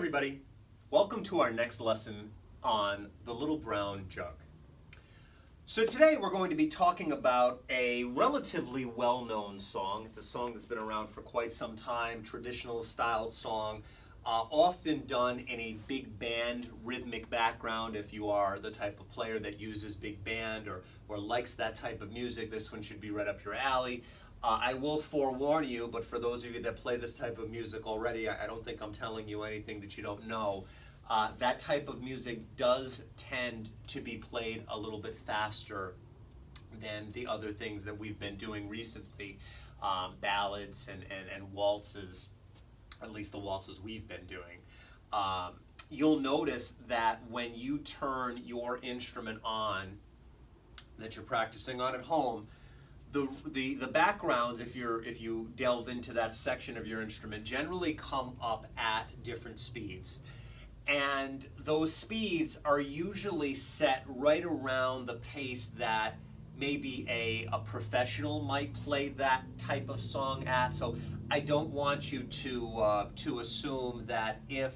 everybody. Welcome to our next lesson on the Little Brown Jug. So today we're going to be talking about a relatively well-known song. It's a song that's been around for quite some time, traditional styled song, often done in a big band rhythmic background. If you are the type of player that uses big band or likes that type of music, this one should be right up your alley. I will forewarn you, but for those of you that play this type of music already, I don't think I'm telling you anything that you don't know. That type of music does tend to be played a little bit faster than the other things that we've been doing recently, ballads and waltzes, at least the waltzes we've been doing. You'll notice that when you turn your instrument on that you're practicing on at home, the backgrounds, if you delve into that section of your instrument, generally come up at different speeds. And those speeds are usually set right around the pace that maybe a professional might play that type of song at. So I don't want you to assume that if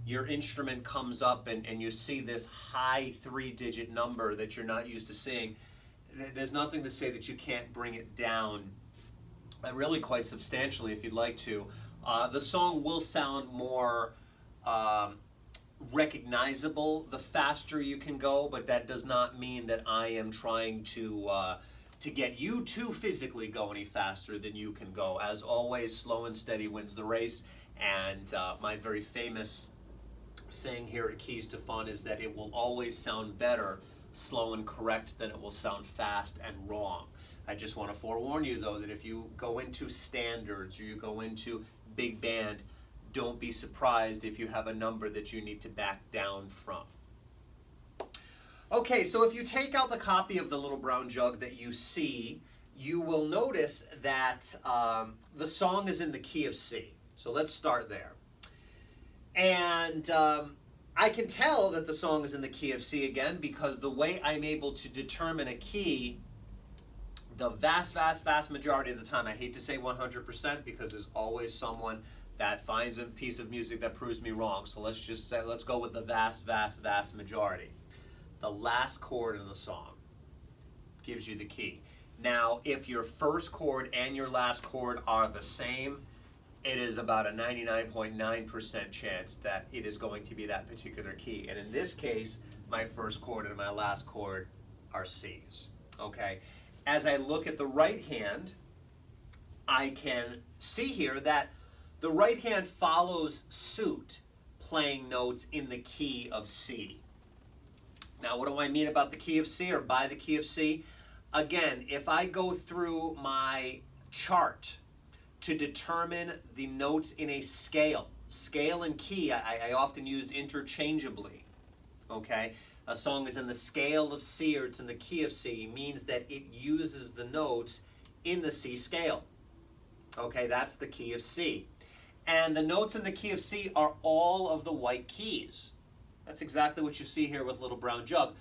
your instrument comes up and you see this high 3-digit number that you're not used to seeing, there's nothing to say that you can't bring it down really quite substantially if you'd like to. The song will sound more recognizable the faster you can go, but that does not mean that I am trying to get you to physically go any faster than you can go. As always, slow and steady wins the race, and my very famous saying here at Keys to Fun is that it will always sound better slow and correct than it will sound fast and wrong. I just want to forewarn you though that if you go into standards or you go into big band, don't be surprised if you have a number that you need to back down from. Okay, so if you take out the copy of the Little Brown Jug that you see, you will notice that the song is in the key of C. So let's start there. And I can tell that the song is in the key of C again because the way I'm able to determine a key the vast majority of the time, I hate to say 100% because there's always someone that finds a piece of music that proves me wrong. So let's just say, let's go with the vast majority. The last chord in the song gives you the key. Now, if your first chord and your last chord are the same, it is about a 99.9% chance that it is going to be that particular key. And in this case, my first chord and my last chord are C's. Okay? As I look at the right hand, I can see here that the right hand follows suit, playing notes in the key of C. Now, what do I mean about the key of C or by the key of C? Again, if I go through my chart to determine the notes in a scale and key I often use interchangeably, okay? A song is in the scale of C or it's in the key of C means that it uses the notes in the C scale, okay? That's the key of C. And the notes in the key of C are all of the white keys. That's exactly what you see here with Little Brown Jug.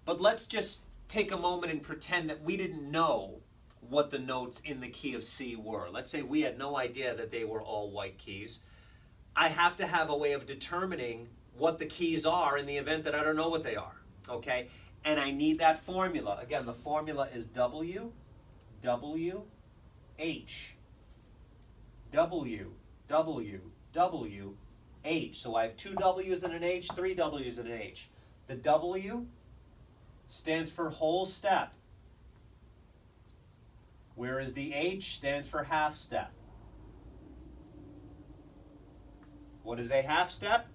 But let's just take a moment and pretend that we didn't know what the notes in the key of C were. Let's say we had no idea that they were all white keys. I have to have a way of determining what the keys are in the event that I don't know what they are, okay? And I need that formula. Again, the formula is W, W, H, W, W, W, H. So I have 2 W's and an H, 3 W's and an H. The W stands for whole step, whereas the H stands for half step. What is a half step?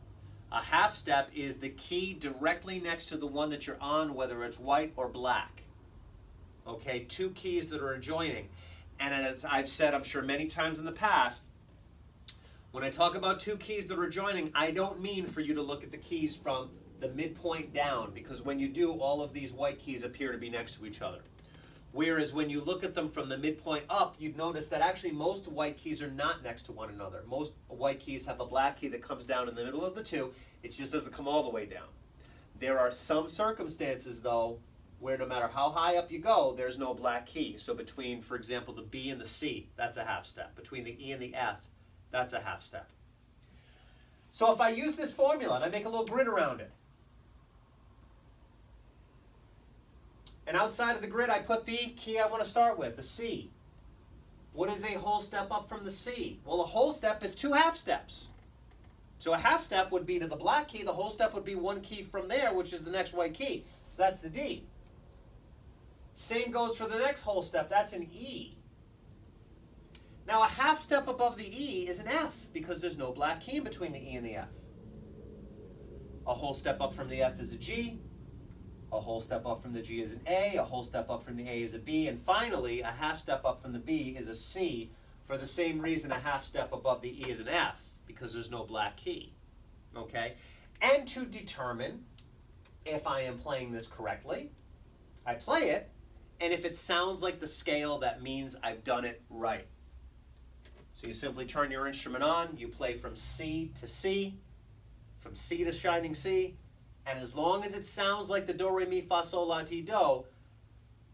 A half step is the key directly next to the one that you're on, whether it's white or black. Okay, 2 keys that are adjoining. And as I've said, I'm sure many times in the past, when I talk about 2 keys that are adjoining, I don't mean for you to look at the keys from the midpoint down, because when you do, all of these white keys appear to be next to each other. Whereas when you look at them from the midpoint up, you'd notice that actually most white keys are not next to one another. Most white keys have a black key that comes down in the middle of the 2. It just doesn't come all the way down. There are some circumstances, though, where no matter how high up you go, there's no black key. So between, for example, the B and the C, that's a half step. Between the E and the F, that's a half step. So if I use this formula and I make a little grid around it, and outside of the grid I put the key I want to start with, the C. What is a whole step up from the C? Well, a whole step is 2 half steps. So a half step would be to the black key, the whole step would be 1 key from there, which is the next white key. So that's the D. Same goes for the next whole step, that's an E. Now a half step above the E is an F because there's no black key in between the E and the F. A whole step up from the F is a G. A whole step up from the G is an A, a whole step up from the A is a B, and finally, a half step up from the B is a C, for the same reason a half step above the E is an F, because there's no black key, okay? And to determine if I am playing this correctly, I play it, and if it sounds like the scale, that means I've done it right. So you simply turn your instrument on, you play from C to C, from C to shining C, and as long as it sounds like the do, re, mi, fa, sol, la, ti, do,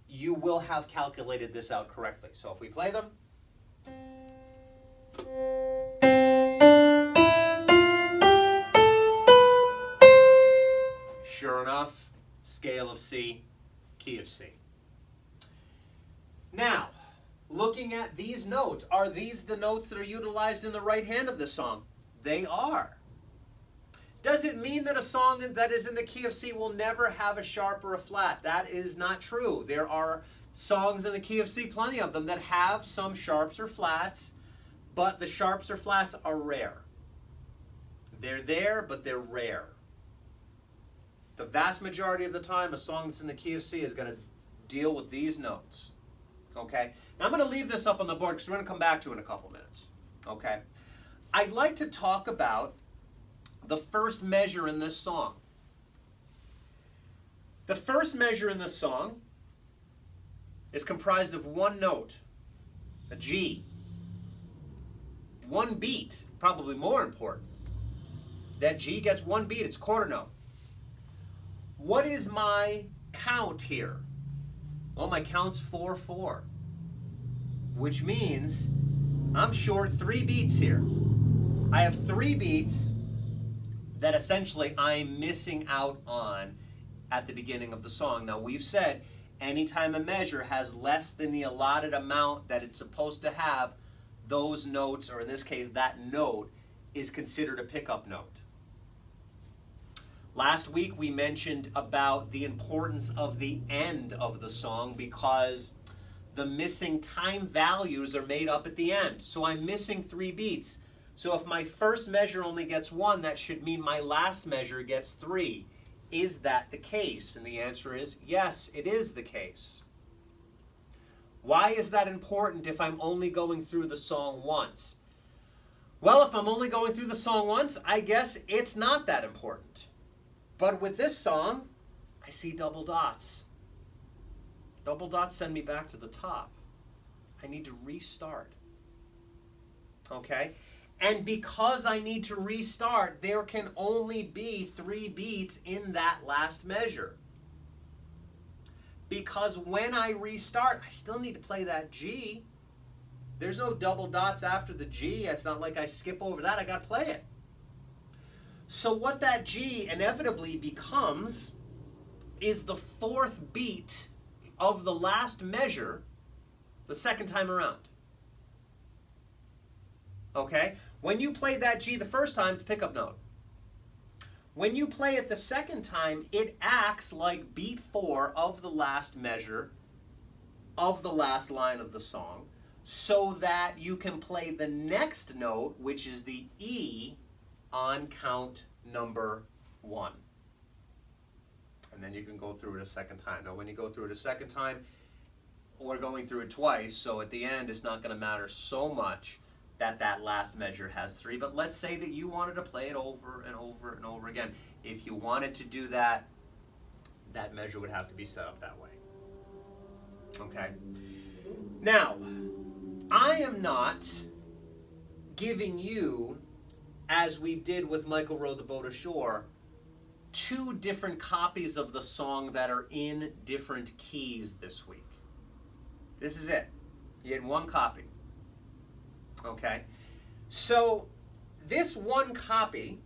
you will have calculated this out correctly. So if we play them. Sure enough, scale of C, key of C. Now, looking at these notes, are these the notes that are utilized in the right hand of this song? They are. Does it mean that a song that is in the key of C will never have a sharp or a flat? That is not true. There are songs in the key of C, plenty of them, that have some sharps or flats, but the sharps or flats are rare. They're there, but they're rare. The vast majority of the time, a song that's in the key of C is going to deal with these notes. Okay? Now I'm going to leave this up on the board because we're going to come back to it in a couple minutes. Okay? I'd like to talk about the first measure in this song. The first measure in this song is comprised of one note, a G. One beat, probably more important. That G gets one beat, it's a quarter note. What is my count here? Well, my count's 4/4, which means I'm short 3 beats here. I have 3 beats that essentially I'm missing out on at the beginning of the song. Now we've said anytime a measure has less than the allotted amount that it's supposed to have, those notes, or in this case that note, is considered a pickup note. Last week we mentioned about the importance of the end of the song because the missing time values are made up at the end. So I'm missing 3 beats. So if my first measure only gets 1, that should mean my last measure gets 3. Is that the case? And the answer is yes, it is the case. Why is that important if I'm only going through the song once? Well, if I'm only going through the song once, I guess it's not that important. But with this song, I see double dots. Double dots send me back to the top. I need to restart. Okay? And because I need to restart, there can only be 3 beats in that last measure. Because when I restart, I still need to play that G. There's no double dots after the G. It's not like I skip over that. I got to play it. So what that G inevitably becomes is the 4th beat of the last measure the second time around. Okay? When you play that G the first time, it's a pickup note. When you play it the second time, it acts like beat 4 of the last measure of the last line of the song, so that you can play the next note, which is the E, on count number 1. And then you can go through it a second time. Now, when you go through it a second time, we're going through it twice, so at the end, it's not going to matter so much that that last measure has 3. But let's say that you wanted to play it over and over and over again. If you wanted to do that, that measure would have to be set up that way. Okay? Now, I am not giving you, as we did with Michael Rowed the Boat Ashore, 2 different copies of the song that are in different keys this week. This is it. You get 1 copy. Okay? So, this 1 copy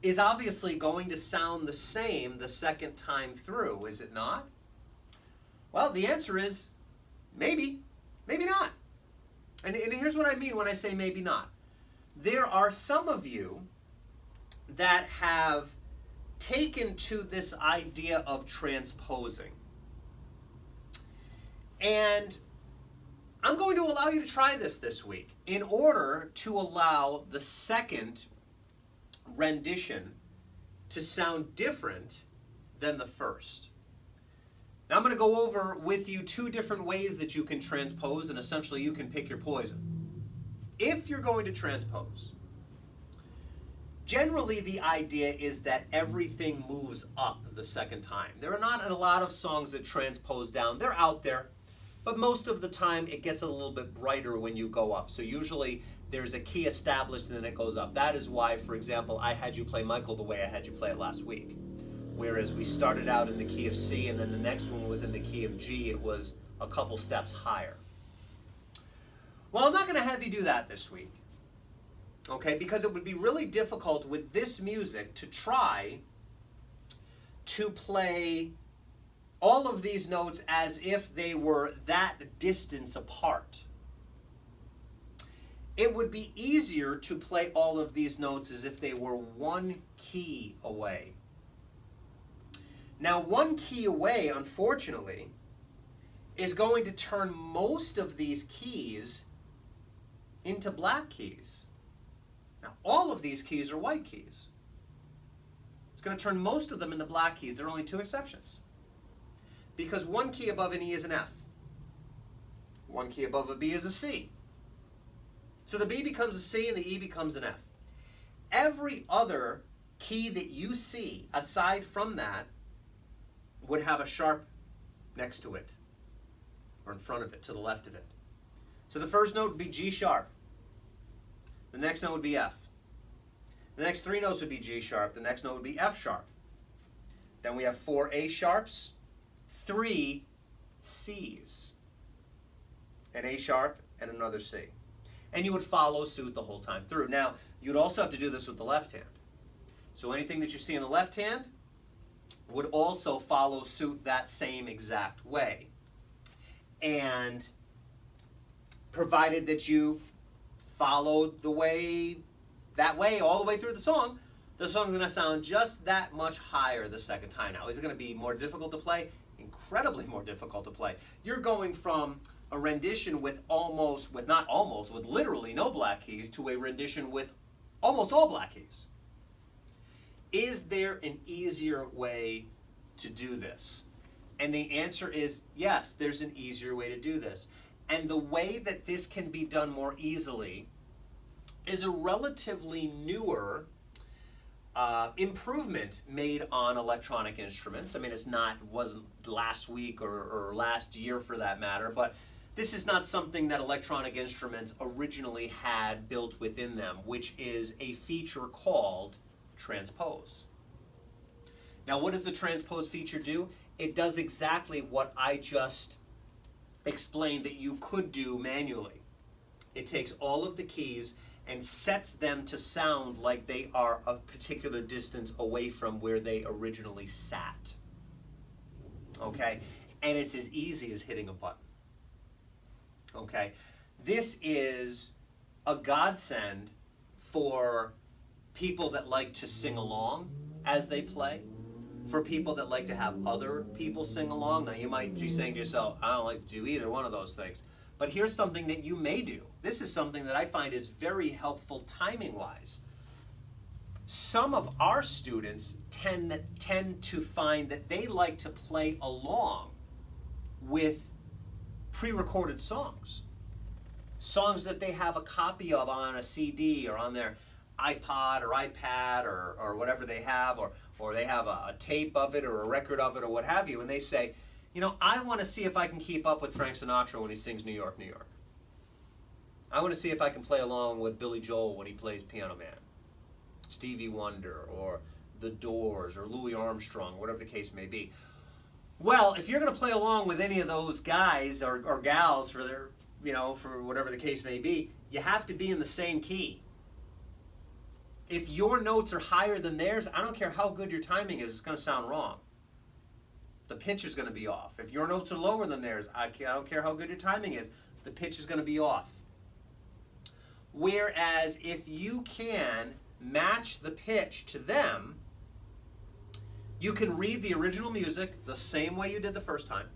is obviously going to sound the same the second time through, is it not? Well, the answer is maybe, maybe not. And here's what I mean when I say maybe not. There are some of you that have taken to this idea of transposing. And I'm going to allow you to try this week in order to allow the second rendition to sound different than the first. Now I'm going to go over with you two different ways that you can transpose, and essentially you can pick your poison. If you're going to transpose, generally the idea is that everything moves up the second time. There are not a lot of songs that transpose down. They're out there, but most of the time it gets a little bit brighter when you go up. So usually there's a key established and then it goes up. That is why, for example, I had you play Michael the way I had you play it last week. Whereas we started out in the key of C and then the next one was in the key of G, it was a couple steps higher. Well, I'm not going to have you do that this week, okay? Because it would be really difficult with this music to try to play all of these notes as if they were that distance apart. It would be easier to play all of these notes as if they were one key away. Now, one key away, unfortunately, is going to turn most of these keys into black keys. Now, all of these keys are white keys. It's going to turn most of them into black keys. There are only two exceptions. Because one key above an E is an F. One key above a B is a C. So the B becomes a C and the E becomes an F. Every other key that you see, aside from that, would have a sharp next to it, or in front of it, to the left of it. So the first note would be G sharp. The next note would be F. The next three notes would be G sharp. The next note would be F sharp. Then we have 4 A sharps, 3 C's, an A sharp and another C. And you would follow suit the whole time through. Now, you'd also have to do this with the left hand. So anything that you see in the left hand would also follow suit that same exact way. And provided that you followed that way all the way through the song is going to sound just that much higher the second time. Now, is it going to be more difficult to play? Incredibly more difficult to play. You're going from a rendition with literally no black keys to a rendition with almost all black keys. Is there an easier way to do this? And the answer is yes, there's an easier way to do this. And the way that this can be done more easily is a relatively newer improvement made on electronic instruments. I mean, it wasn't last week or last year for that matter, but this is not something that electronic instruments originally had built within them, which is a feature called Transpose. Now, what does the Transpose feature do? It does exactly what I just explained that you could do manually. It takes all of the keys and sets them to sound like they are a particular distance away from where they originally sat. Okay? And it's as easy as hitting a button. Okay? This is a godsend for people that like to sing along as they play, for people that like to have other people sing along. Now, you might be saying to yourself, I don't like to do either one of those things. But here's something that you may do. This is something that I find is very helpful timing-wise. Some of our students tend to find that they like to play along with pre-recorded songs. Songs that they have a copy of on a CD or on their iPod or iPad or whatever they have, or they have a tape of it or a record of it or what have you, and they say, you know, I want to see if I can keep up with Frank Sinatra when he sings New York, New York. I want to see if I can play along with Billy Joel when he plays Piano Man, Stevie Wonder, or The Doors, or Louis Armstrong, whatever the case may be. Well, if you're going to play along with any of those guys or gals for their, for whatever the case may be, you have to be in the same key. if your notes are higher than theirs, I don't care how good your timing is, it's going to sound wrong. The pitch is going to be off. If your notes are lower than theirs, I don't care how good your timing is, the pitch is going to be off. Whereas if you can match the pitch to them, you can read the original music the same way you did the first time,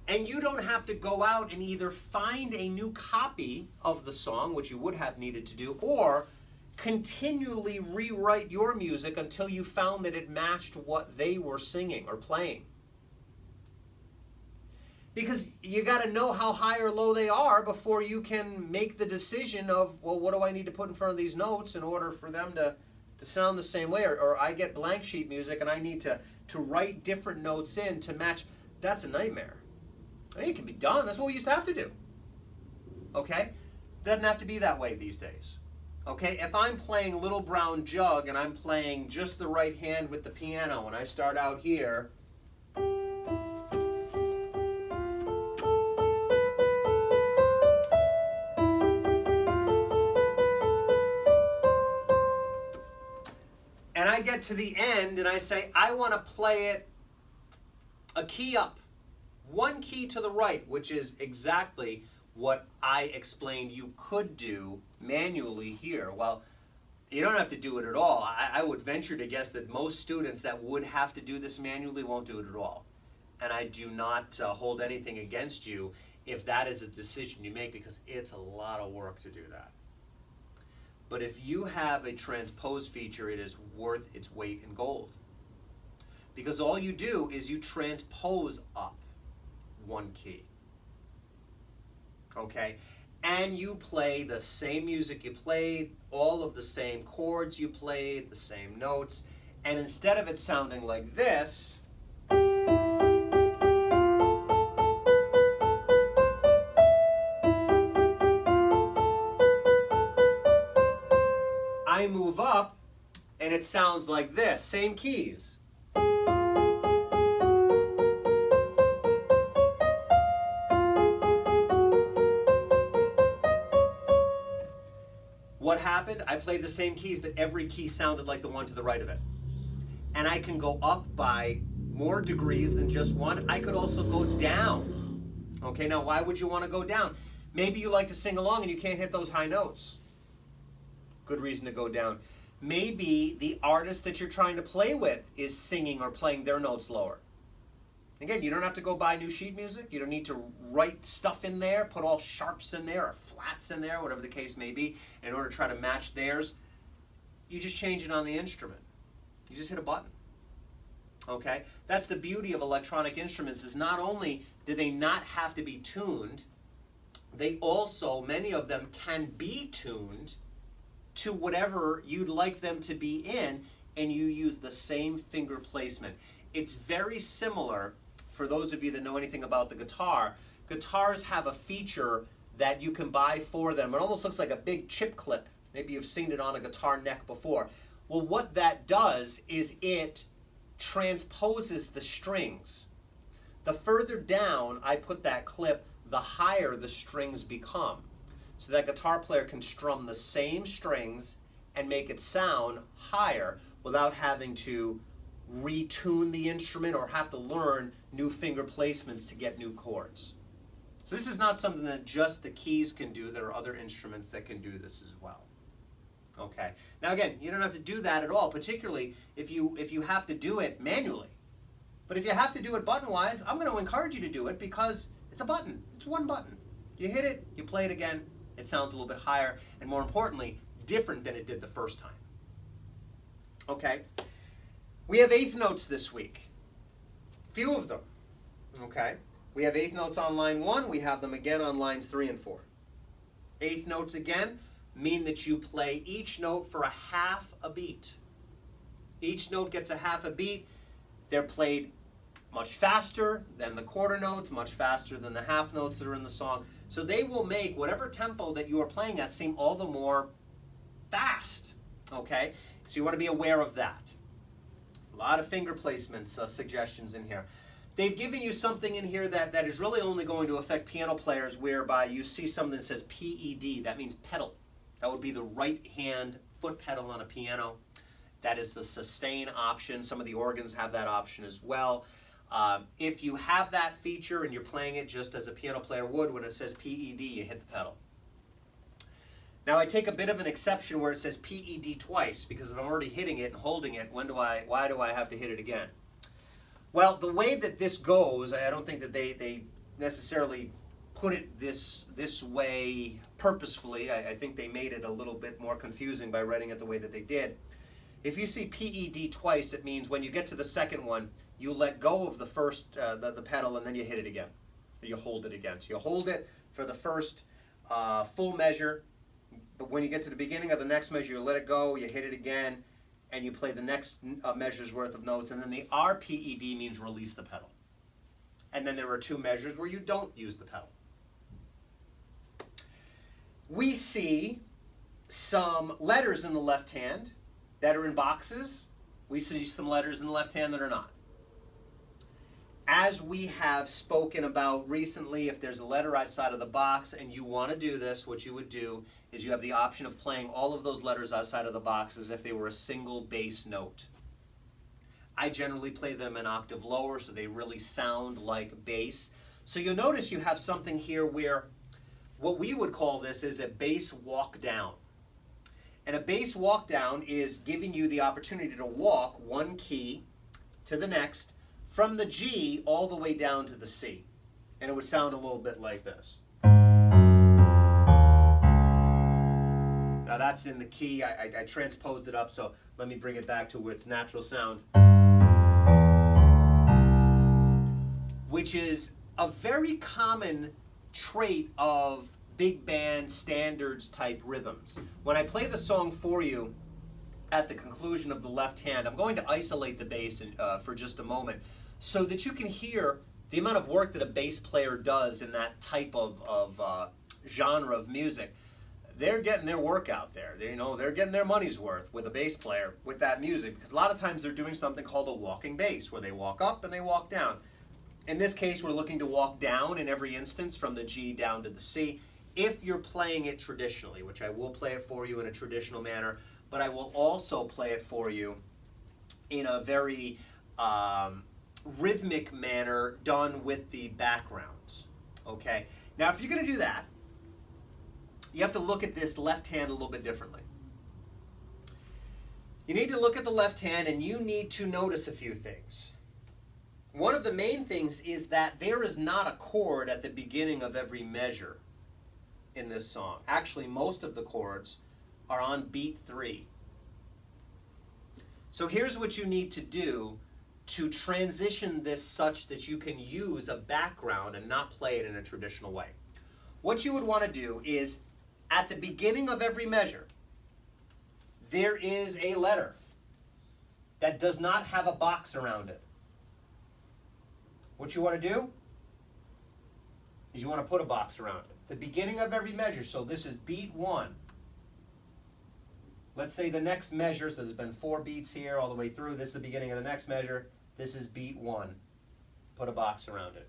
and you don't have to go out and either find a new copy of the song, which you would have needed to do, or continually rewrite your music until you found that it matched what they were singing or playing. Because you got to know how high or low they are before you can make the decision of, well, what do I need to put in front of these notes in order for them to sound the same way? Or I get blank sheet music and I need to write different notes in to match. That's a nightmare. I mean, it can be done. That's what we used to have to do. Okay? Doesn't have to be that way these days. Okay? If I'm playing Little Brown Jug and I'm playing just the right hand with the piano and I start out here, and I get to the end and I say, I want to play it a key up, one key to the right, which is exactly what I explained you could do manually here. Well, you don't have to do it at all. I would venture to guess that most students that would have to do this manually won't do it at all. And I do not hold anything against you if that is a decision you make, because it's a lot of work to do that. But if you have a transpose feature, it is worth its weight in gold. Because all you do is you transpose up one key. Okay? And you play the same music you played, all of the same chords you played, the same notes, and instead of it sounding like this, I move up and it sounds like this, same keys. What happened? I played the same keys, but every key sounded like the one to the right of it. And I can go up by more degrees than just one. I could also go down. Okay, now why would you want to go down? Maybe you like to sing along and you can't hit those high notes. Good reason to go down. Maybe the artist that you're trying to play with is singing or playing their notes lower. Again, you don't have to go buy new sheet music. You don't need to write stuff in there, put all sharps in there or flats in there, whatever the case may be, in order to try to match theirs. You just change it on the instrument. You just hit a button. Okay? That's the beauty of electronic instruments, is not only do they not have to be tuned, they also, many of them can be tuned to whatever you'd like them to be in, and you use the same finger placement. It's very similar, for those of you that know anything about the guitar. Guitars have a feature that you can buy for them. It almost looks like a big chip clip. Maybe you've seen it on a guitar neck before. Well, what that does is it transposes the strings. The further down I put that clip, the higher the strings become. So that guitar player can strum the same strings and make it sound higher without having to retune the instrument or have to learn new finger placements to get new chords. So this is not something that just the keys can do. There are other instruments that can do this as well. Okay. Now again, you don't have to do that at all, particularly if you have to do it manually. But if you have to do it button-wise, I'm going to encourage you to do it because it's a button. It's one button. You hit it, you play it again, it sounds a little bit higher, and more importantly, different than it did the first time. Okay. We have eighth notes this week. Few of them. Okay. We have eighth notes on line 1. We have them again on lines 3 and 4. Eighth notes again mean that you play each note for a half a beat. Each note gets a half a beat. They're played much faster than the quarter notes, much faster than the half notes that are in the song. So they will make whatever tempo that you are playing at seem all the more fast. Okay? So you want to be aware of that. A lot of finger placements, suggestions in here. They've given you something in here that is really only going to affect piano players, whereby you see something that says PED. That means pedal. That would be the right hand foot pedal on a piano. That is the sustain option. Some of the organs have that option as well. If you have that feature and you're playing it just as a piano player would, when it says PED, you hit the pedal. Now I take a bit of an exception where it says PED twice, because if I'm already hitting it and holding it, why do I have to hit it again? Well, the way that this goes, I don't think that they necessarily put it this way purposefully. I think they made it a little bit more confusing by writing it the way that they did. If you see PED twice, it means when you get to the second one, you let go of the first, the pedal, and then you hit it again. Or you hold it again. So you hold it for the first full measure, but when you get to the beginning of the next measure, you let it go, you hit it again, and you play the next measure's worth of notes. And then the RPED means release the pedal. And then there are two measures where you don't use the pedal. We see some letters in the left hand that are in boxes. We see some letters in the left hand that are not. As we have spoken about recently, if there's a letter outside of the box and you want to do this, what you would do is you have the option of playing all of those letters outside of the box as if they were a single bass note. I generally play them an octave lower so they really sound like bass. So you'll notice you have something here where what we would call this is a bass walk down. And a bass walk down is giving you the opportunity to walk one key to the next from the G all the way down to the C. And it would sound a little bit like this. Now that's in the key. I transposed it up, so let me bring it back to where its natural sound. Which is a very common trait of big band standards type rhythms. When I play the song for you at the conclusion of the left hand, I'm going to isolate the bass for just a moment so that you can hear the amount of work that a bass player does in that type of genre of music. They're getting their work out there. They're getting their money's worth with a bass player with that music, because a lot of times they're doing something called a walking bass, where they walk up and they walk down. In this case, we're looking to walk down in every instance from the G down to the C. If you're playing it traditionally, which I will play it for you in a traditional manner, but I will also play it for you in a very rhythmic manner done with the backgrounds. Okay? Now, if you're going to do that, you have to look at this left hand a little bit differently. You need to look at the left hand and you need to notice a few things. One of the main things is that there is not a chord at the beginning of every measure in this song. Actually, most of the chords are on beat 3. So here's what you need to do to transition this such that you can use a background and not play it in a traditional way. What you would want to do is, at the beginning of every measure, there is a letter that does not have a box around it. What you want to do is you want to put a box around it. The beginning of every measure, so this is beat 1. Let's say the next measure, so there's been 4 beats here all the way through. This is the beginning of the next measure. This is beat 1. Put a box around it.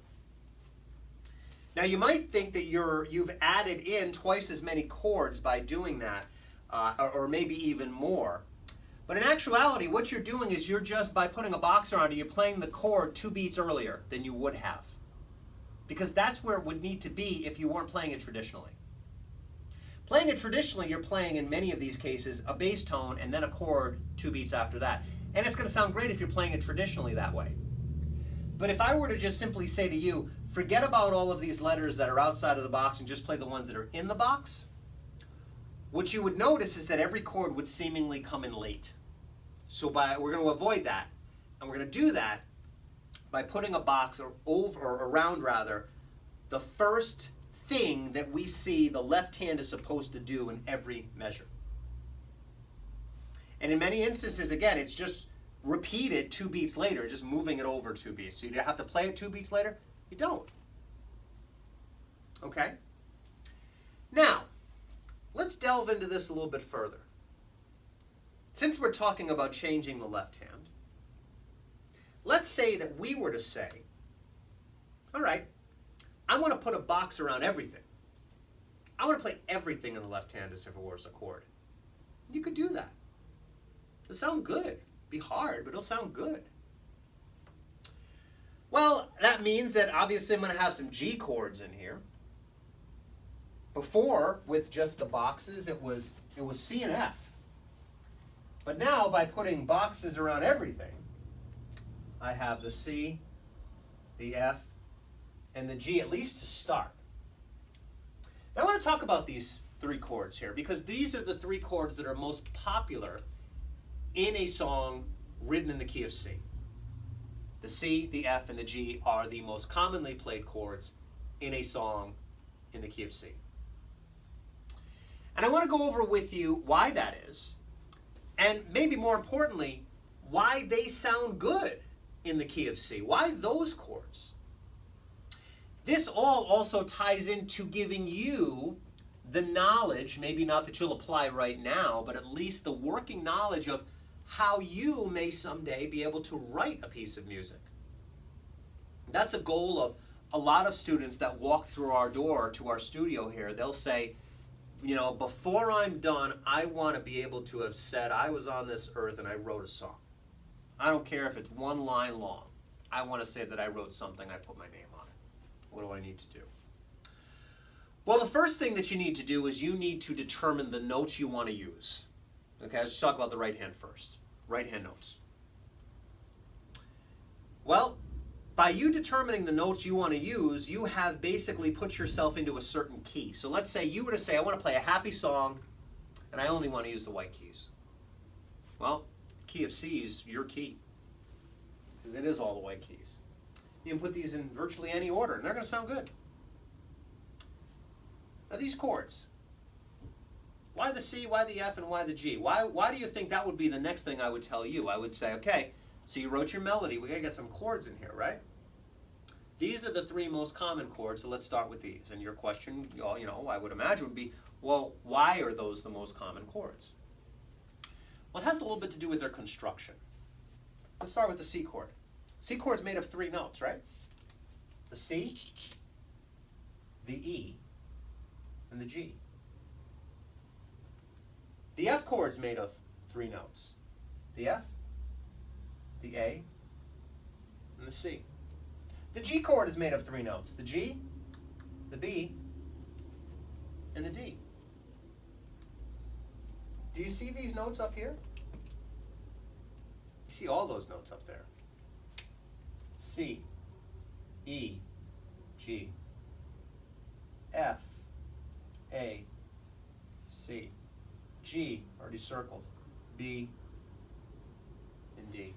Now you might think that you've added in twice as many chords by doing that, or maybe even more. But in actuality, what you're doing is you're just, by putting a box around it, you're playing the chord 2 beats earlier than you would have. Because that's where it would need to be if you weren't playing it traditionally. Playing it traditionally, you're playing, in many of these cases, a bass tone and then a chord 2 beats after that. And it's going to sound great if you're playing it traditionally that way. But if I were to just simply say to you, forget about all of these letters that are outside of the box and just play the ones that are in the box, what you would notice is that every chord would seemingly come in late. So we're going to avoid that. And we're going to do that by putting a box around the first thing that we see the left hand is supposed to do in every measure. And in many instances, again, it's just repeated 2 beats later, just moving it over 2 beats. So you have to play it 2 beats later? You don't. Okay? Now, let's delve into this a little bit further. Since we're talking about changing the left hand, let's say that we were to say, all right, I want to put a box around everything. I want to play everything in the left hand as if it was a chord. You could do that. It'll sound good. Be hard, but it'll sound good. Well, that means that obviously I'm going to have some G chords in here. Before, with just the boxes, it was C and F. But now, by putting boxes around everything, I have the C, the F, and the G, at least to start. Now I want to talk about these three chords here, because these are the three chords that are most popular in a song written in the key of C. The C, the F, and the G are the most commonly played chords in a song in the key of C. And I want to go over with you why that is, and maybe more importantly, why they sound good in the key of C. Why those chords? This all also ties into giving you the knowledge, maybe not that you'll apply right now, but at least the working knowledge of how you may someday be able to write a piece of music. That's a goal of a lot of students that walk through our door to our studio here. They'll say, you know, before I'm done, I want to be able to have said I was on this earth and I wrote a song. I don't care if it's one line long. I want to say that I wrote something, I put my name on it. What do I need to do? Well, the first thing that you need to do is you need to determine the notes you want to use. Okay, let's talk about the right hand first. Right hand notes. Well, by you determining the notes you want to use, you have basically put yourself into a certain key. So let's say you were to say, I want to play a happy song, and I only want to use the white keys. Well, key of C is your key, because it is all the white keys. You can put these in virtually any order, and they're going to sound good. Now these chords, why the C, why the F, and why the G? Why do you think that would be the next thing I would tell you? I would say, okay, so you wrote your melody. We got to get some chords in here, right? These are the three most common chords, so let's start with these. And your question, you know, I would imagine would be, well, why are those the most common chords? Well, it has a little bit to do with their construction. Let's start with the C chord. C chord's made of three notes, right? The C, the E, and the G. The F chord's made of three notes. The F, the A, and the C. The G chord is made of three notes. The G, the B, and the D. Do you see these notes up here? You see all those notes up there. C, E, G, F, A, C, G, already circled, B, and D.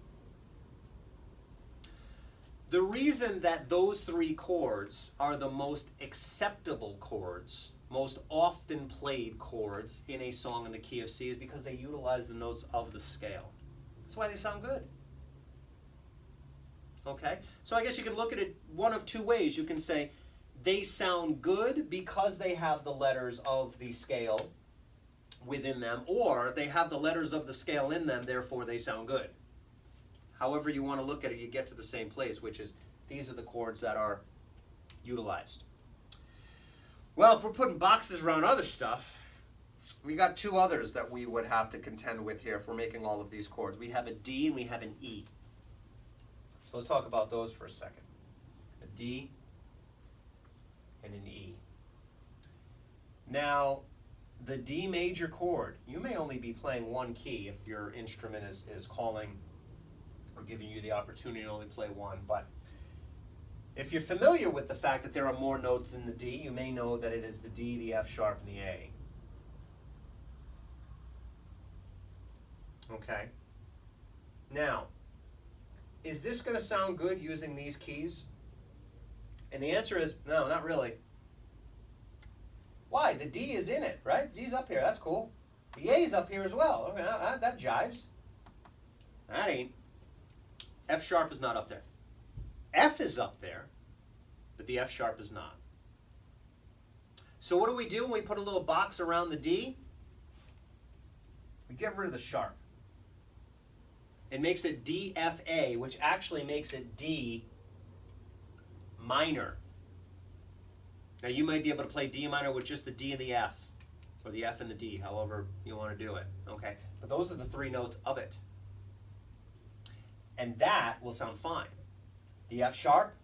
The reason that those three chords are the most acceptable chords, most often played chords in a song in the key of C is because they utilize the notes of the scale. That's why they sound good. Okay? So I guess you can look at it one of two ways. You can say they sound good because they have the letters of the scale within them, or they have the letters of the scale in them, therefore they sound good. However you want to look at it, you get to the same place, which is these are the chords that are utilized. Well, if we're putting boxes around other stuff, we got two others that we would have to contend with here if we're making all of these chords. We have a D and we have an E. So let's talk about those for a second. A D and an E. Now, the D major chord, you may only be playing one key if your instrument is calling or giving you the opportunity to only play one, but if you're familiar with the fact that there are more notes than the D, you may know that it is the D, the F sharp, and the A. Okay. Now, is this going to sound good using these keys? And the answer is no, not really. Why? The D is in it, right? D's up here, that's cool. The A is up here as well. Okay, that jives. That ain't. F sharp is not up there. F is up there, but the F sharp is not. So what do we do when we put a little box around the D? We get rid of the sharp. It makes it D, F, A, which actually makes it D minor. Now you might be able to play D minor with just the D and the F. or the F and the D, however you want to do it, okay? But those are the three notes of it. And that will sound fine. The F sharp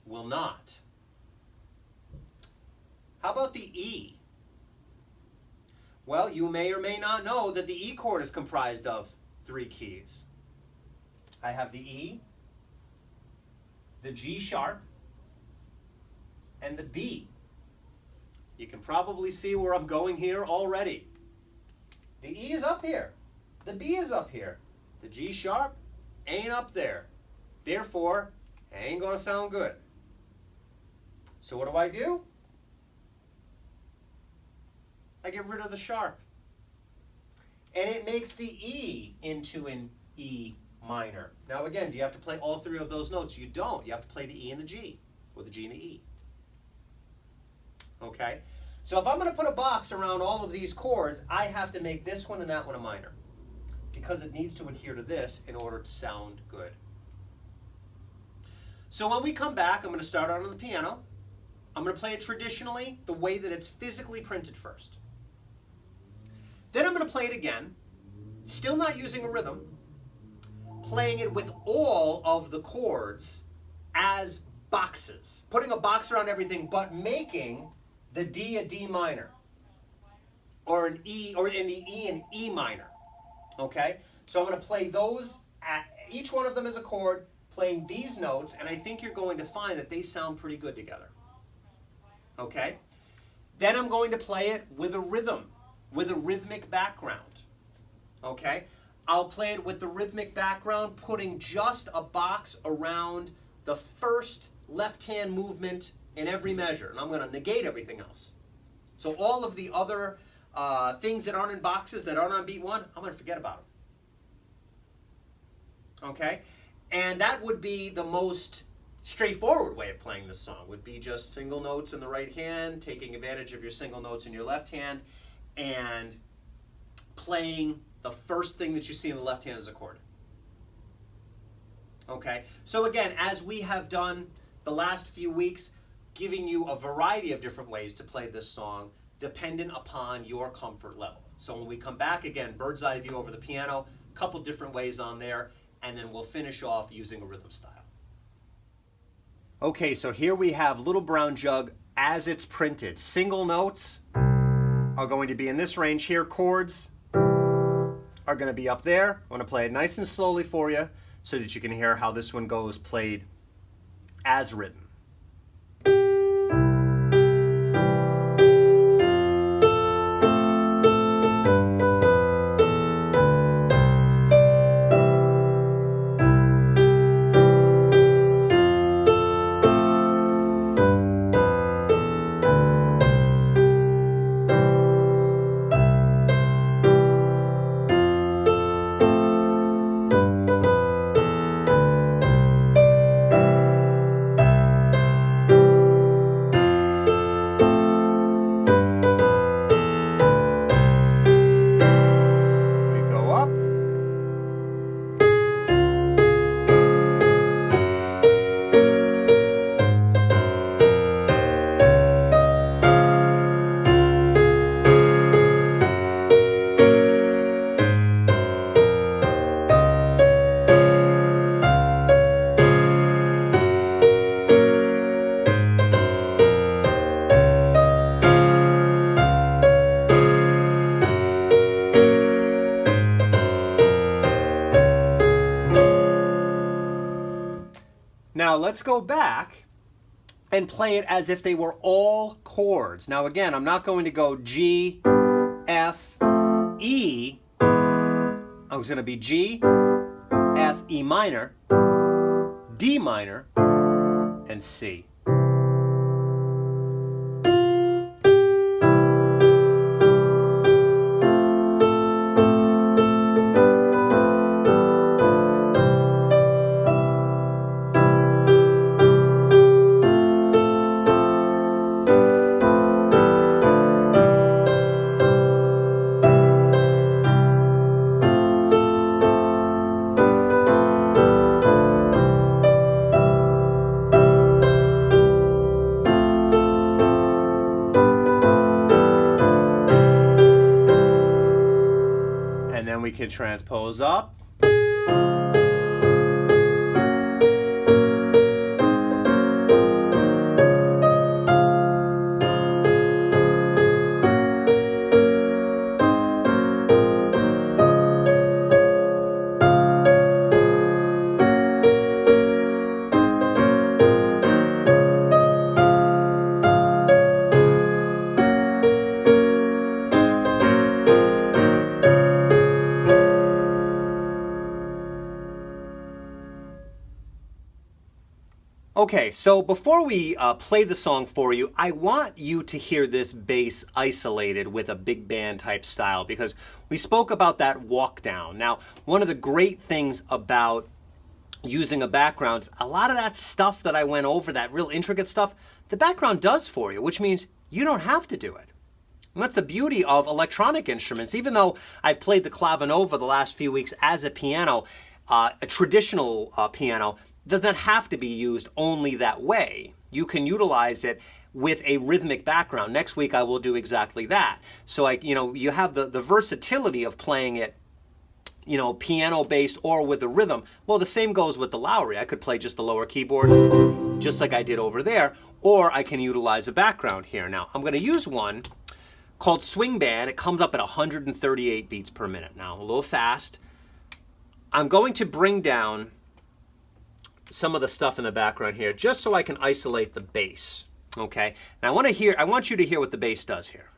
will not. How about the E? Well, you may or may not know that the E chord is comprised of three keys. I have the E, the G sharp, and the B. You can probably see where I'm going here already. The E is up here. The B is up here. The G sharp ain't up there. Therefore, it ain't going to sound good. So what do? I get rid of the sharp. And it makes the E into an E minor. Now again, do you have to play all three of those notes? You don't. You have to play the E and the G, or the G and the E. Okay? So if I'm going to put a box around all of these chords, I have to make this one and that one a minor, because it needs to adhere to this in order to sound good. So when we come back, I'm going to start out on the piano. I'm going to play it traditionally, the way that it's physically printed first. Then I'm going to play it again, still not using a rhythm, playing it with all of the chords as boxes, putting a box around everything, but making the D a D minor, or an E, or in the E an E minor. Okay? So I'm going to play those, each one of them is a chord, playing these notes, and I think you're going to find that they sound pretty good together. Okay? Then I'm going to play it with a rhythm, with a rhythmic background. Okay? I'll play it with the rhythmic background, putting just a box around the first left-hand movement in every measure, and I'm going to negate everything else. So all of the other things that aren't in boxes, that aren't on beat one, I'm going to forget about them. Okay? And that would be the most straightforward way of playing this song, would be just single notes in the right hand, taking advantage of your single notes in your left hand, and playing the first thing that you see in the left hand as a chord. Okay? So again, as we have done the last few weeks, giving you a variety of different ways to play this song, dependent upon your comfort level. So when we come back, again, bird's eye view over the piano, a couple different ways on there, and then we'll finish off using a rhythm style. Okay, so here we have Little Brown Jug as it's printed. Single notes are going to be in this range here. Chords are going to be up there. I want to play it nice and slowly for you so that you can hear how this one goes played as written. Now let's go back and play it as if they were all chords. Now again, I'm not going to go G, F, E. I was going to be G, F, E minor, D minor, and C. we can transpose up. Okay, so before we play the song for you, I want you to hear this bass isolated with a big band type style, because we spoke about that Walkdown. Now, one of the great things about using a background, a lot of that stuff that I went over, that real intricate stuff, the background does for you, which means you don't have to do it. And that's the beauty of electronic instruments. Even though I've played the clavinova the last few weeks as a piano, a traditional piano, does not have to be used only that way. You can utilize it with a rhythmic background. Next week I will do exactly that. So you have the versatility of playing it, piano based or with a rhythm. Well, the same goes with the Lowry. I could play just the lower keyboard, just like I did over there, or I can utilize a background here. Now, I'm going to use one called Swing Band. It comes up at 138 beats per minute. Now, a little fast. I'm going to bring down some of the stuff in the background here, just so I can isolate the bass. Okay. Now I want you to hear what the bass does here.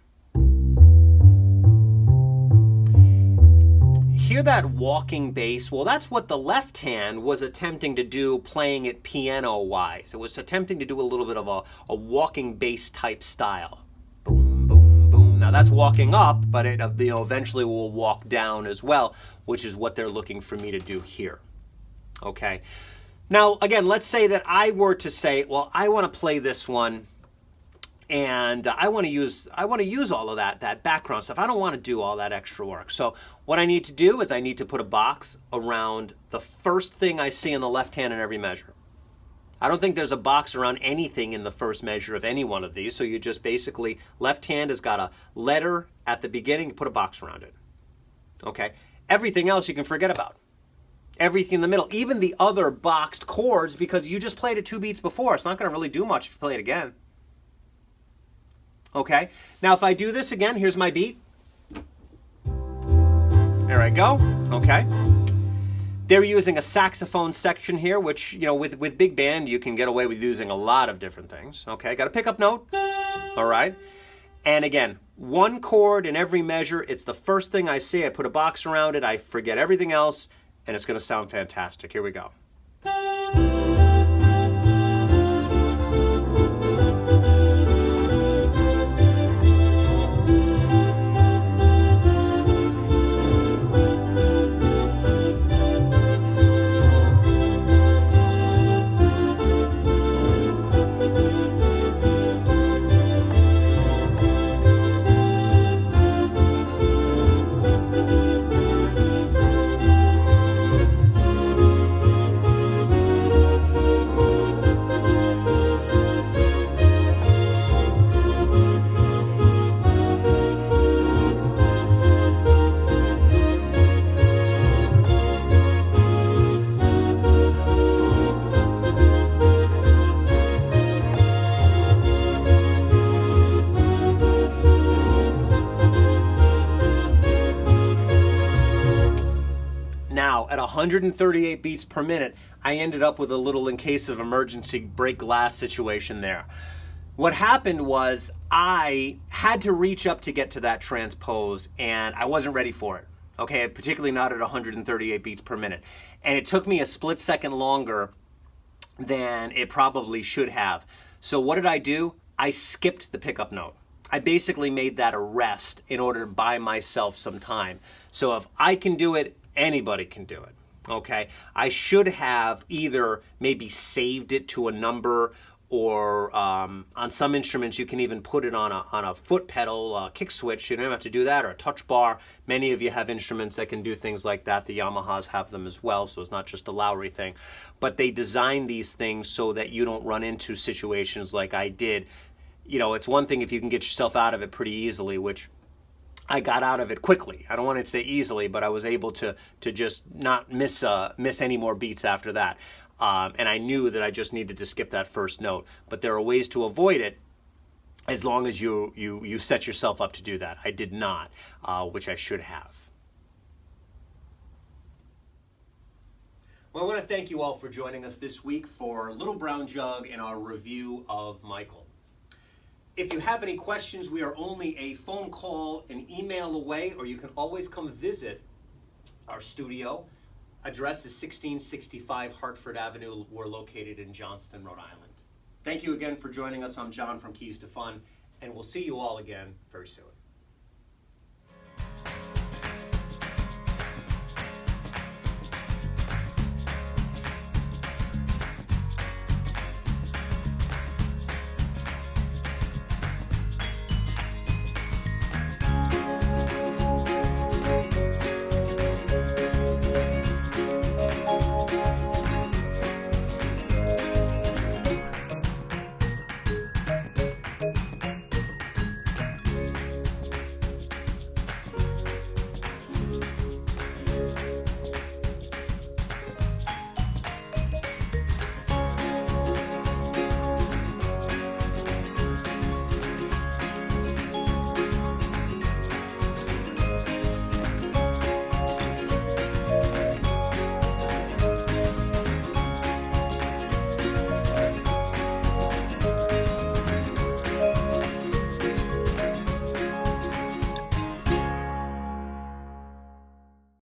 Hear that walking bass? Well, that's what the left hand was attempting to do, playing it piano-wise. It was attempting to do a little bit of a walking bass type style. Boom, boom, boom. Now that's walking up, but it eventually will walk down as well, which is what they're looking for me to do here. Okay. Now, again, let's say that I were to say, well, I want to play this one, and I want to use all of that background stuff. I don't want to do all that extra work. So what I need to do is I need to put a box around the first thing I see in the left hand in every measure. I don't think there's a box around anything in the first measure of any one of these. So you just basically, left hand has got a letter at the beginning, you put a box around it. Okay? Everything else you can forget about. Everything in the middle, even the other boxed chords, because you just played it 2 beats before. It's not going to really do much if you play it again. Okay? Now, if I do this again, here's my beat. There I go. Okay? They're using a saxophone section here, which, with big band, you can get away with using a lot of different things. Okay? Got a pickup note. All right? And again, 1 chord in every measure. It's the first thing I see. I put a box around it. I forget everything else. And it's going to sound fantastic. Here we go. At 138 beats per minute, I ended up with a little in case of emergency break glass situation there. What happened was I had to reach up to get to that transpose, and I wasn't ready for it. Okay, particularly not at 138 beats per minute. And it took me a split second longer than it probably should have. So what did I do? I skipped the pickup note. I basically made that a rest in order to buy myself some time. So if I can do it, anybody can do it, okay? I should have either maybe saved it to a number, or on some instruments you can even put it on a foot pedal, a kick switch. You don't have to do that, or a touch bar. Many of you have instruments that can do things like that. The Yamahas have them as well, so it's not just a Lowry thing. But they design these things so that you don't run into situations like I did. It's one thing if you can get yourself out of it pretty easily, which I got out of it quickly. I don't want to say easily, but I was able to just not miss any more beats after that. And I knew that I just needed to skip that first note. But there are ways to avoid it as long as you set yourself up to do that. I did not, which I should have. Well, I want to thank you all for joining us this week for Little Brown Jug and our review of Michael. If you have any questions, we are only a phone call, an email away, or you can always come visit our studio. Address is 1665 Hartford Avenue. We're located in Johnston, Rhode Island. Thank you again for joining us. I'm John from Keys to Fun, and we'll see you all again very soon.